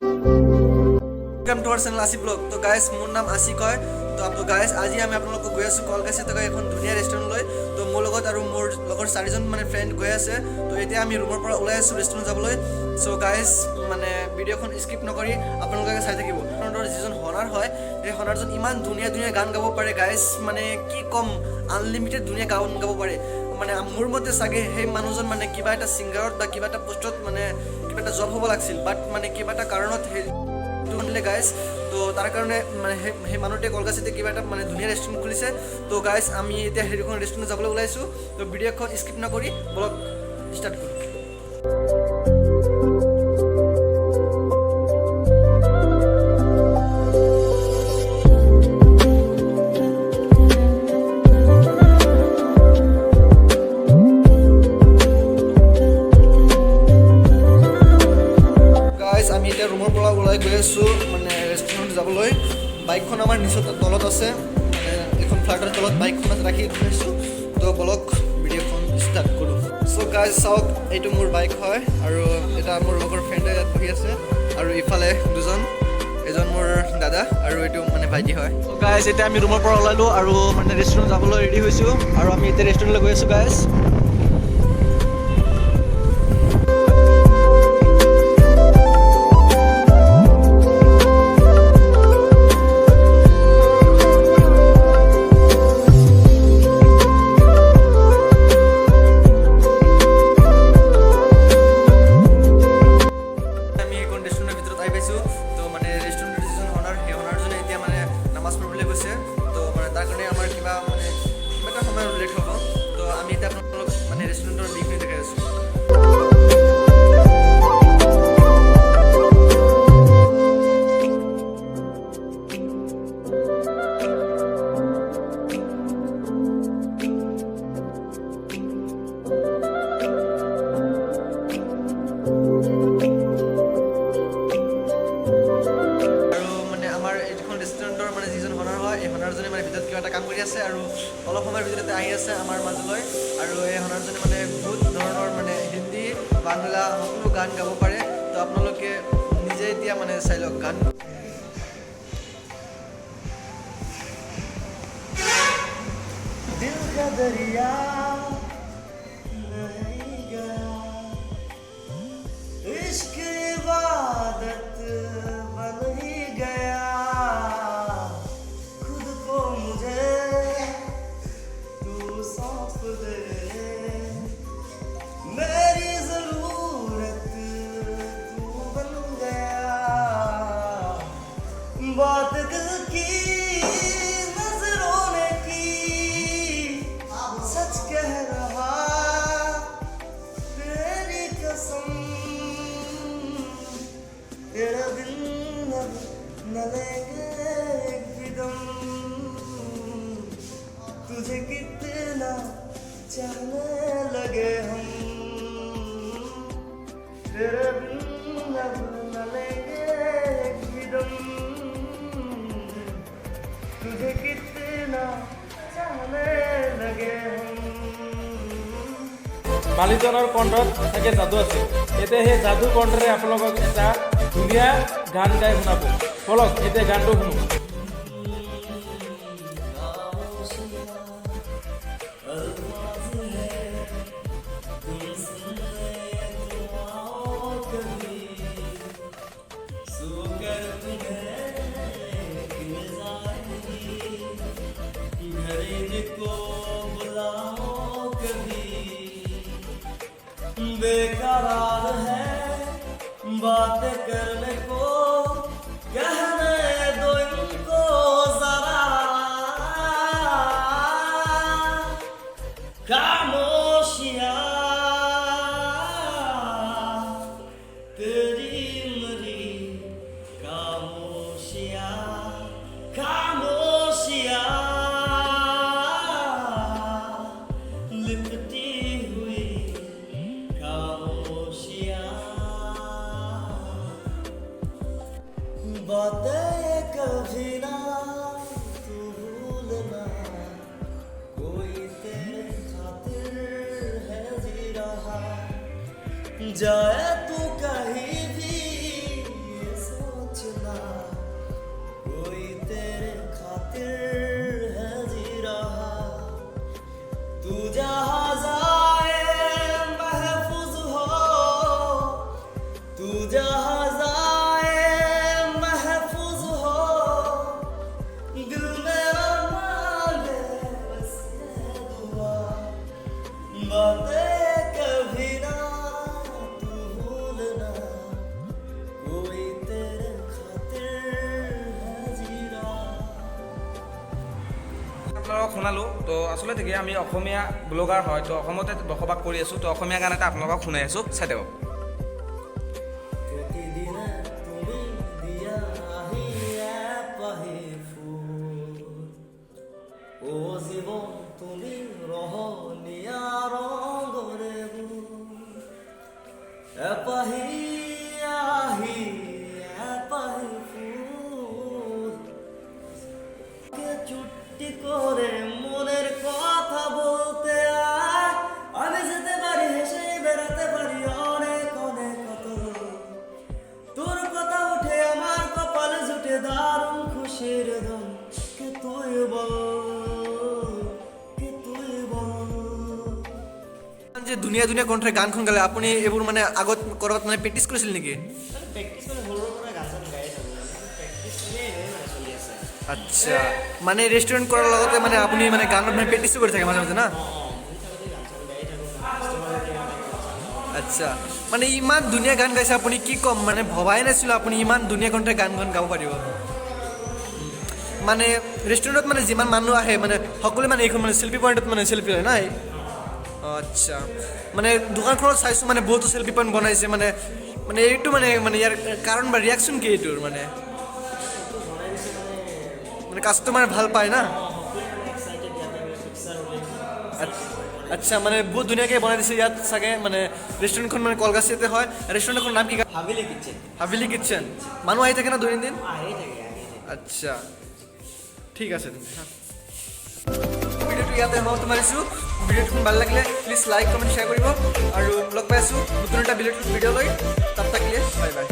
Welcome to our channel Asif blog. तो guys मोर नाम आशिक है। तो आप गाइस आज আমি আপোনালোকক গৈ আছো কলকাতা থকা এখন ধুনীয়া ৰেষ্টুৰেণ্টলৈ। তো মোৰ লগত আৰু মোৰ লগৰ চাৰিজন মানে ফ্ৰেণ্ড গৈ আছে। তো এতিয়া আমি ৰুমৰ পৰা ওলাই আছো ৰেষ্টুৰেণ্ট যাবলৈ। সো গাইস মানে ভিডিঅ'খন স্কিপ নকৰি আপোনালোকে চাই থাকিব। ৰেষ্টুৰেণ্টৰ যিজন হনাৰ হয় এই হনাৰজন ইমান ধুনীয়া ধুনীয়া গান গাব পাৰে গাইস, মানে কি কম, আনলিমিটেড ধুনীয়া গান গাব পাৰে। মানে মোৰ মতে চাগে সেই মানুহজন মানে কিবা এটা ছিংগাৰত বা কিবা এটা পোষ্টত মানে কিবা এটা জব হ'ব লাগিছিল, বাট মানে কিবা এটা কাৰণত গাইজ। তো তাৰ কাৰণে মানে সেই মানুহটোৱে কলকাতাতে কিবা এটা মানে ধুনীয়া ৰেষ্টুৰেণ্ট খুলিছে। তো গাইজ আমি এতিয়া সেইখন ৰেষ্টুৰেণ্টত যাবলৈ ওলাইছোঁ। তো ভিডিঅ'খন স্কিপ নকৰি ব্লগ ষ্টাৰ্ট কৰোঁ। আমি এতিয়া ৰুমৰ পৰা ওলাই গৈ আছোঁ মানে ৰেষ্টুৰেণ্ট যাবলৈ। বাইকখন আমাৰ নিচৰ তলত আছে, মানে এখন ফ্লাইটৰ তলত বাইকখন ৰাখি থৈছোঁ। তো বলক ভিডিঅ'খন ষ্টাৰ্ট কৰোঁ। চ' গাইজ চাওক, এইটো মোৰ বাইক হয় আৰু এটা মোৰ লগৰ ফ্ৰেণ্ডে ইয়াত বহি আছে আৰু ইফালে দুজন, এজন মোৰ দাদা আৰু এইটো মানে ভাইটি হয়। চ' গাইজ এতিয়া আমি ৰুমৰ পৰা ওলালোঁ আৰু মানে ৰেষ্টুৰেণ্ট যাবলৈ ৰেডি হৈছোঁ আৰু আমি এতিয়া ৰেষ্টুৰেণ্টলৈ গৈ আছোঁ গাইজ। কাম কৰি আছে আৰু অলপ সময়ৰ ভিতৰতে আহি আছে আমাৰ মাজলৈ। আৰু এই হনাৰজনে মানে বহুত ধৰণৰ মানে হিন্দী বাংলা সকলো গান গাব পাৰে। তো আপোনালোকে নিজে এতিয়া মানে চাই লওক গান। দিল কা দৰিয়া नहीं गया इश्क इबादत बन ही गया खुद को मुझे तू सौंप दे मेरी ज़रूरत तू बन गया बात दिल की तेरा दिल न लेंगे एक दम तुझे कितना चाहने लगे हम तेरा दिल न लेंगे एक दम तुझे कितना चाहने लगे हम। মালিকজনৰ কণ্ঠত চাগে যাদু আছে। এতিয়া সেই যাদু কণ্ঠৰে আপোনালোকক এটা ধুনীয়া গান গাই শুনাব। বলক এতিয়া গানটো শুনো। बेकरार है बात करने को कहने दो इनको जरा खामोशियाँ तेरी मरी खामोशियाँ खामोशियाँ लिपटी हुई बातें कभी ना तू भूलना कोई तेरे खातिर है जी रहा जाए तू कहीं भी আপোনালোকক শুনালোঁ তো আচলতে কি আমি অসমীয়া ব্লগাৰ হয় তো অসমতে বসবাস কৰি আছোঁ তো অসমীয়া গান এটা আপোনালোকক শুনাই আছোঁ চাই দেব তুমি ৰহনীয়া ৰঙৰে এপাহি আহি এপাহি ফুল চুটি করে মনের কথা বলতে আয় আমি যেতে পারি হেসে বেড়াতে পারি অনেক অনেক কত তোর কথা উঠে আমার কপালে জুটে দারুণ খুশির দম কে তুই বল যে দুনিয়া দুনিয়া কণ্ঠে গানখন গালে আপুনি এইবোৰ মানে আগত কৰবাত মানে প্ৰেক্টিচ কৰিছিল নেকি আচ্ছা মানে ৰেষ্টুৰেণ্ট কৰাৰ লগতে মানে আপুনি মানে গানত মানে প্ৰেক্টিছো কৰি থাকে মাজে মাজে না আচ্ছা মানে ইমান ধুনীয়া গান গাইছে আপুনি কি ক'ম মানে ভবাই নাছিল আপুনি ইমান ধুনীয়া কণ্ঠে গানখন গাব পাৰিব মানে ৰেষ্টুৰেণ্টত মানে যিমান মানুহ আহে মানে সকলোৱে মানে এইখন মানে শিল্পী পইণ্টত মানে শিল্পী হয় নাই আচ্ছা মানে দোকানখনত চাইছোঁ মানে বহুতো চেল্ফি পইণ্ট বনাইছে মানে মানে এইটো মানে মানে ইয়াৰ কাৰণ বা ৰিয়াকশ্যন কি এইটোৰ মানে মানে কাষ্টমাৰ ভাল পায় না আচ্ছা মানে বহুত ধুনীয়াকৈ বনাই দিছে ইয়াত চাগে মানে ৰেষ্টুৰেণ্টখন মানে কলগাছিতে হয় ৰেষ্টুৰেণ্টখনৰ নাম কি হাভেলি কিটচেন মানুহ আহি থাকে না দৈনন্দিন আচ্ছা ঠিক আছে ভিডিঅ'টো ইয়াতে সমাপ্ত মাৰিছোঁ ভিডিঅ'টো ভাল লাগিলে প্লিজ লাইক কমেণ্ট শ্বেয়াৰ কৰিব আৰু লগ পাই আছোঁ নতুন এটা ভিডিঅ' লৈ তাত থাকিলে বাই বাই